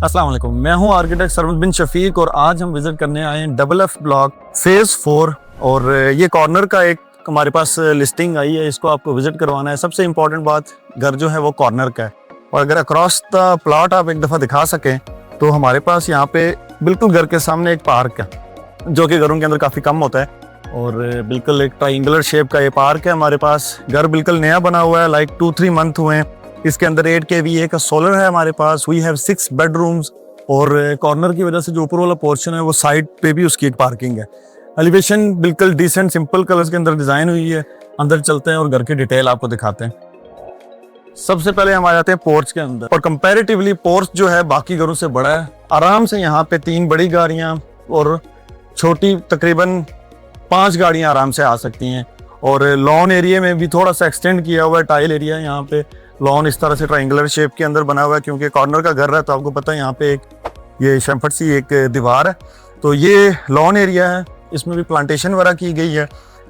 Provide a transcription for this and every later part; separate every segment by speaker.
Speaker 1: अस्सलाम वालेकुम, मैं हूं आर्किटेक्ट सरवत बिन शफीक और आज हम विजिट करने आए हैं डबल एफ ब्लॉक फेज़ 4 और ये कॉर्नर का एक हमारे पास लिस्टिंग आई है, इसको आपको विजिट करवाना है। सबसे इम्पोर्टेंट बात, घर जो है वो कॉर्नर का है और अगर अक्रॉस द प्लॉट आप एक दफ़ा दिखा सकें तो हमारे पास यहाँ पे बिल्कुल घर के सामने एक पार्क है जो कि घरों के अंदर काफ़ी कम होता है और बिल्कुल एक ट्राइंगुलर शेप का ये पार्क है हमारे पास। घर बिल्कुल नया बना हुआ है, लाइक 2-3 मंथ हुए हैं। इसके अंदर 8 kVA का सोलर है हमारे पास। वी हैव 6 बेडरूम्स और कॉर्नर की वजह से जो ऊपर वाला पोर्शन है वो साइड पे भी उसकी एक पार्किंग है। एलिवेशन बिल्कुल डिसेंट सिंपल कलर्स के अंदर डिजाइन हुई है। अंदर चलते हैं और घर की डिटेल आपको दिखाते हैं। सबसे पहले हम आ जाते हैं पोर्च के अंदर और कंपैरेटिवली पोर्च जो है बाकी घरों से बड़ा है। आराम से यहाँ पे 3 बड़ी गाड़ियाँ और छोटी तकरीबन 5 गाड़ियाँ आराम से आ सकती हैं और लॉन एरिया में भी थोड़ा सा एक्सटेंड किया हुआ है। टाइल एरिया यहाँ पे लॉन इस तरह से ट्रायंगुलर शेप के अंदर बना हुआ है क्योंकि कॉर्नर का घर है तो आपको पता है यहाँ पे एक ये शैम्फर्ड सी एक दीवार है तो ये लॉन एरिया है। इसमें भी प्लांटेशन वगैरह की गई है।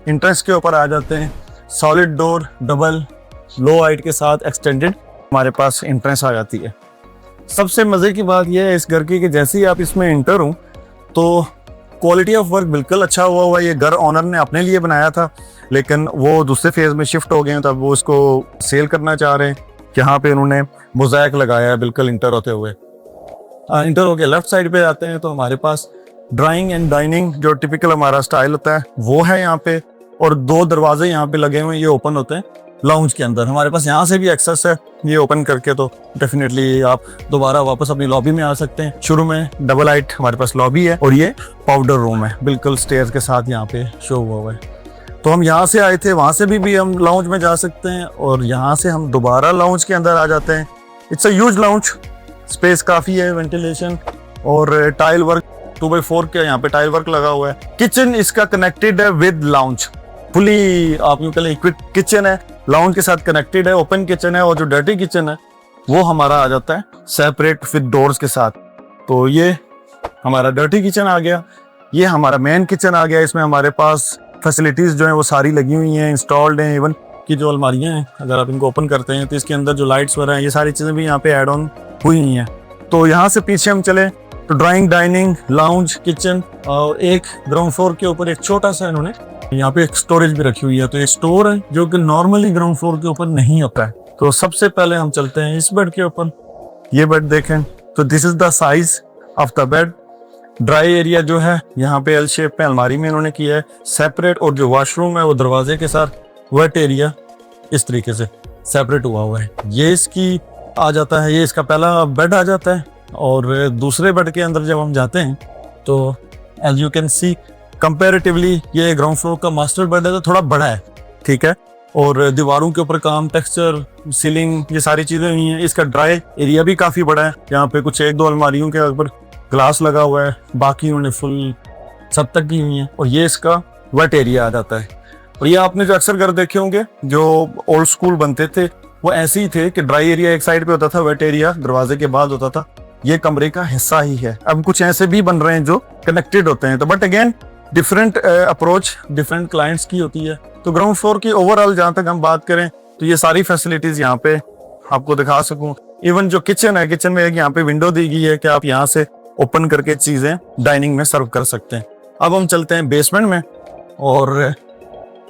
Speaker 1: इंट्रेंस के ऊपर आ जाते हैं, सॉलिड डोर डबल लो हाइट के साथ एक्सटेंडेड हमारे पास इंट्रेंस आ जाती है। सबसे मज़े की बात यह है इस घर की कि जैसे ही आप इसमें इंटर हो तो क्वालिटी ऑफ वर्क बिल्कुल अच्छा हुआ है। ये घर ऑनर ने अपने लिए बनाया था लेकिन वो दूसरे फेज में शिफ्ट हो गए हैं तो अब वो इसको सेल करना चाह रहे हैं। यहाँ पे उन्होंने मोज़ाइक लगाया है बिल्कुल इंटर होते हुए। इंटर होके लेफ्ट साइड पे आते हैं तो हमारे पास ड्राइंग एंड डाइनिंग जो टिपिकल हमारा स्टाइल होता है वो है यहाँ पे और 2 दरवाजे यहाँ पे लगे हुए हैं, ये ओपन होते हैं लाउंज के अंदर। हमारे पास यहाँ से भी एक्सेस है, ये ओपन करके तो डेफिनेटली आप दोबारा वापस अपनी लॉबी में आ सकते हैं। शुरू में डबल हाइट हमारे पास लॉबी है और ये पाउडर रूम है बिल्कुल स्टेयर्स के साथ यहाँ पे शो हुआ है। तो हम यहाँ से आए थे, वहाँ से भी हम लाउंज में जा सकते हैं और यहाँ से हम दोबारा लाउंज के अंदर आ जाते हैं। It's a huge lounge, space काफ़ी है, वेंटिलेशन और टाइल वर्क 2x4 के यहाँ पे टाइल वर्क लगा हुआ है। किचन इसका कनेक्टेड है विद लाउंज, फुली आप यूँ कहें इक्विप किचन है, लाउंज के साथ कनेक्टेड है। ओपन किचन है और जो डर्टी किचन है वो हमारा आ जाता है सेपरेट विद डोर्स के साथ। तो ये हमारा डर्टी किचन आ गया, ये हमारा मेन किचन आ गया। इसमें हमारे पास फैसिलिटीज़ जो हैं वो सारी लगी हुई हैं, इंस्टॉल्ड हैं। इवन की जो अलमारियाँ हैं अगर आप इनको ओपन करते हैं तो इसके अंदर जो लाइट्स वगैरह हैं ये सारी चीज़ें भी यहाँ पे ऐड ऑन हुई हुई हैं। तो यहाँ से पीछे हम चले तो ड्राइंग डाइनिंग लाउंज किचन और एक ग्राउंड फ्लोर के ऊपर एक छोटा सा इन्होंने यहाँ पे एक स्टोरेज भी रखी हुई है। तो ये स्टोर है जो कि नॉर्मली ग्राउंड फ्लोर के ऊपर नहीं होता है। तो सबसे पहले हम चलते हैं इस बेड के ऊपर। ये बेड देखें तो this is the size of the bed. Dry area जो है यहाँ पे एल शेप में अलमारी में इन्होंने किया है सेपरेट और जो वॉशरूम है वो दरवाजे के साथ वेट एरिया इस तरीके से सेपरेट हुआ है। ये इसकी आ जाता है, ये इसका पहला बेड आ जाता है और दूसरे बेड के अंदर जब हम जाते हैं तो as you can see comparatively ये ग्राउंड फ्लोर का मास्टर बेड है तो थोड़ा बड़ा है, ठीक है। और दीवारों के ऊपर काम, टेक्सचर, सीलिंग, ये सारी चीज़ें हुई हैं। इसका ड्राई एरिया भी काफ़ी बड़ा है, यहाँ पे कुछ 1-2 अलमारियों के ऊपर ग्लास लगा हुआ है, बाकी उन्होंने फुल छत तक की हुई हैं। और ये इसका वेट एरिया आ जाता है। और ये आपने जो अक्सर घर देखे होंगे जो ओल्ड स्कूल बनते थे वो ऐसे ही थे कि ड्राई एरिया एक साइड पे होता था, वेट एरिया दरवाजे के बाद होता था। ये कमरे का हिस्सा ही है। अब कुछ ऐसे भी बन रहे हैं जो कनेक्टेड होते हैं तो but again different approach different clients की होती है। तो ग्राउंड फ्लोर की ओवरऑल जहाँ तक हम बात करें तो ये सारी फैसिलिटीज यहाँ पे आपको दिखा सकूं। इवन जो किचन है, किचन में एक यहाँ पे विंडो दी गई है कि आप यहाँ से ओपन करके चीजें डाइनिंग में सर्व कर सकते हैं। अब हम चलते हैं बेसमेंट में और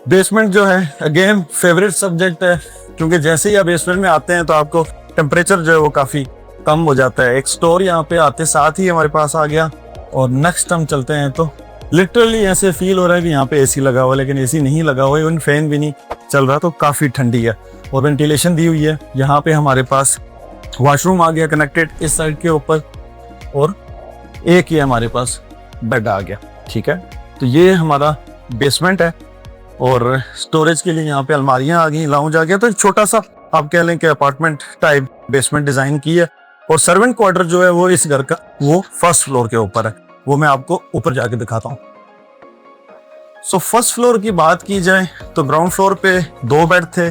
Speaker 1: बेसमेंट जो है अगेन फेवरेट सब्जेक्ट है क्योंकि जैसे ही आप बेसमेंट में आते हैं तो आपको टेम्परेचर जो है वो काफी कम हो जाता है। एक स्टोर यहाँ पे आते साथ ही हमारे पास आ गया और नेक्स्ट हम चलते हैं तो लिटरली ऐसे फील हो रहा है कि यहाँ पे एसी लगा हुआ है लेकिन एसी नहीं लगा हुआ है, इवन फैन भी नहीं चल रहा, तो काफ़ी ठंडी है और वेंटिलेशन दी हुई है। यहाँ पे हमारे पास वॉशरूम आ गया कनेक्टेड इस साइड के ऊपर और एक ही हमारे पास बेड आ गया, ठीक है। तो ये हमारा बेसमेंट है और स्टोरेज के लिए यहाँ पे अलमारियाँ आ गई, लाउंज आ गया। तो छोटा सा आप कह लें कि अपार्टमेंट टाइप बेसमेंट डिज़ाइन की है। और सर्वेंट क्वार्टर जो है वो इस घर का वो फर्स्ट फ्लोर के ऊपर है, वो मैं आपको ऊपर जाके दिखाता हूँ। सो फर्स्ट फ्लोर की बात की जाए तो ग्राउंड फ्लोर पे 2 बेड थे,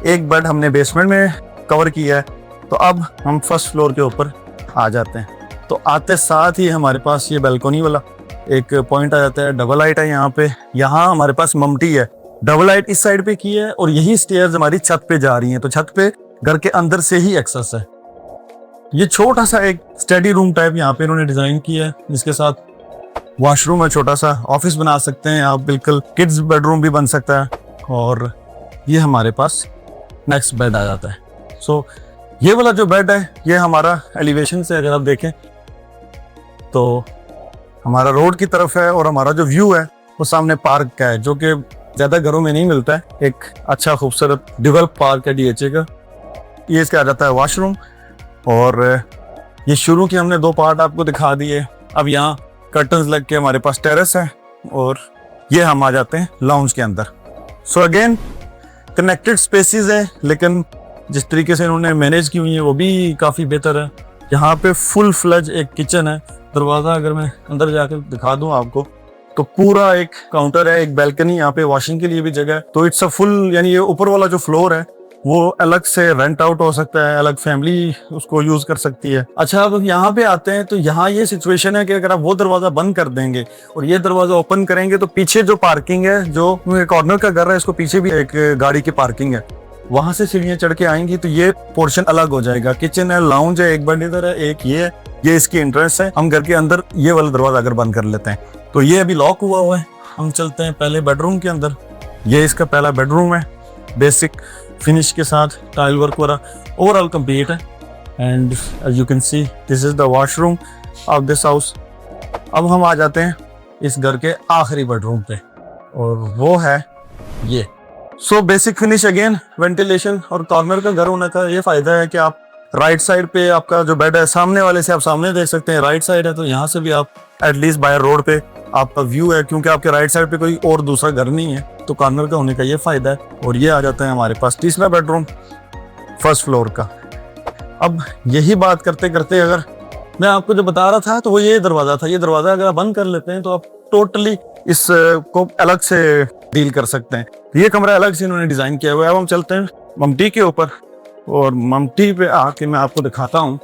Speaker 1: एक बेड हमने बेसमेंट में कवर किया है। तो अब हम फर्स्ट फ्लोर के ऊपर आ जाते हैं। तो आते साथ ही हमारे पास ये बैल्कोनी वाला एक पॉइंट आ जाता है। डबल हाइट है यहाँ पे, यहाँ हमारे पास ममटी है, डबल हाइट इस साइड पे की है और यही स्टेयर्स हमारी छत पे जा रही हैं। तो छत पे घर के अंदर से ही एक्सेस है। ये छोटा सा एक स्टडी रूम टाइप यहाँ पे इन्होंने डिजाइन किया है, जिसके साथ वॉशरूम है, छोटा सा ऑफिस बना सकते हैं आप, बिल्कुल किड्स बेडरूम भी बन सकता है। और ये हमारे पास नेक्स्ट बेड आ जाता है। सो ये वाला जो बेड है ये हमारा एलिवेशन से अगर आप देखें तो हमारा रोड की तरफ है, और हमारा जो व्यू है वो सामने पार्क का है, जो कि ज्यादा घरों में नहीं मिलता है। एक अच्छा खूबसूरत डेवलप पार्क है डीएचए का। ये इसका आ जाता है वॉशरूम, और ये शुरू के हमने 2 पार्ट आपको दिखा दिए। अब यहाँ कर्टन्स लग के हमारे पास टेरेस है, और ये हम आ जाते हैं लाउंज के अंदर। सो अगेन कनेक्टेड स्पेसेस है, लेकिन जिस तरीके से इन्होंने मैनेज की हुई है वो भी काफ़ी बेहतर है। यहाँ पे फुल फ्लज एक किचन है। दरवाज़ा अगर मैं अंदर जाकर दिखा दूँ आपको तो पूरा एक काउंटर है, एक बैल्कनी, यहाँ पे वॉशिंग के लिए भी जगह है। तो इट्स अ फुल, यानी ये ऊपर वाला जो फ्लोर है वो अलग से रेंट आउट हो सकता है, अलग फैमिली उसको यूज कर सकती है। अच्छा, अब यहाँ पे आते हैं तो यहाँ ये सिचुएशन है कि अगर आप वो दरवाजा बंद कर देंगे और ये दरवाजा ओपन करेंगे तो पीछे जो पार्किंग है, जो कॉर्नर का घर है, इसको पीछे भी एक गाड़ी की पार्किंग है, वहां से सीढ़ियां चढ़ के आएंगी तो ये पोर्शन अलग हो जाएगा। किचन है, लाउंज है, एक बेड इधर है, एक ये है, ये इसकी एंट्रेंस है। हम घर के अंदर ये वाला दरवाजा अगर बंद कर लेते हैं तो ये अभी लॉक हुआ है। हम चलते हैं पहले बेडरूम के अंदर। ये इसका पहला बेडरूम है, बेसिक फिनिश के साथ, टाइल वर्क वाला, ओवरऑल कंप्लीट है। And as you can see this is the washroom of this house. अब हम आ जाते हैं इस घर के आखिरी बेडरूम पे, और वो है ये। So basic finish, again ventilation, और कॉर्नर का घर होने का ये फायदा है कि आप राइट साइड पे आपका जो बेड है, सामने वाले से आप सामने देख सकते हैं। राइट साइड है तो यहाँ से भी आप एटलीस्ट बाय रोड पे आपका व्यू है, क्योंकि आपके राइट साइड पे कोई और दूसरा घर नहीं है, तो कॉर्नर का होने का ये फायदा है। और ये आ जाता है हमारे पास तीसरा बेडरूम फर्स्ट फ्लोर का। अब यही बात करते करते अगर मैं आपको जो बता रहा था तो वो ये दरवाजा था। ये दरवाजा अगर आप बंद कर लेते हैं तो आप टोटली इस को अलग से डील कर सकते हैं। ये कमरा अलग से इन्होंने डिजाइन किया हुआ है। अब हम चलते हैं ममटी के ऊपर, और ममटी पे आके मैं आपको दिखाता हूँ।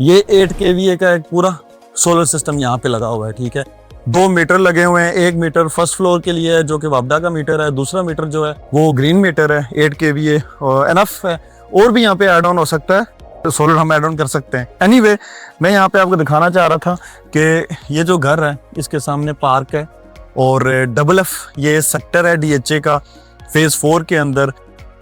Speaker 1: ये 8 kVA का एक पूरा सोलर सिस्टम यहाँ पे लगा हुआ है, ठीक है। 2 मीटर लगे हुए हैं। 1 मीटर फर्स्ट फ्लोर के लिए है जो कि वापडा का मीटर है, दूसरा मीटर जो है वो ग्रीन मीटर है। 8 kVA और एनफ है, और भी यहाँ पे ऐड ऑन हो सकता है, तो सोलर हम ऐड ऑन कर सकते हैं। एनीवे, मैं यहाँ पे आपको दिखाना चाह रहा था कि ये जो घर है इसके सामने पार्क है, और डबल एफ ये सेक्टर है डीएचए का फेज 4 के अंदर।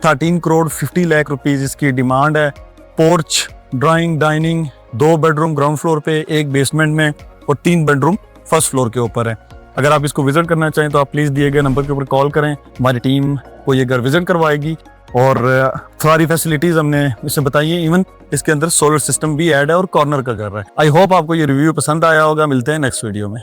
Speaker 1: 13 करोड़ 50 लाख रुपीज इसकी डिमांड है। Porch, drawing, dining, 2 bedroom ground floor पे, 1 बेसमेंट में, और 3 बेडरूम फर्स्ट फ्लोर के ऊपर है। अगर आप इसको विजिट करना चाहें तो आप प्लीज दिए गए नंबर के ऊपर कॉल करें, हमारी टीम को ये घर विजिट करवाएगी। और सारी फैसिलिटीज हमने इसे बताई है, इवन इसके अंदर सोलर सिस्टम भी ऐड है, और कॉर्नर का घर है। आई होप आपको ये रिव्यू पसंद आया होगा। मिलते हैं नेक्स्ट वीडियो में।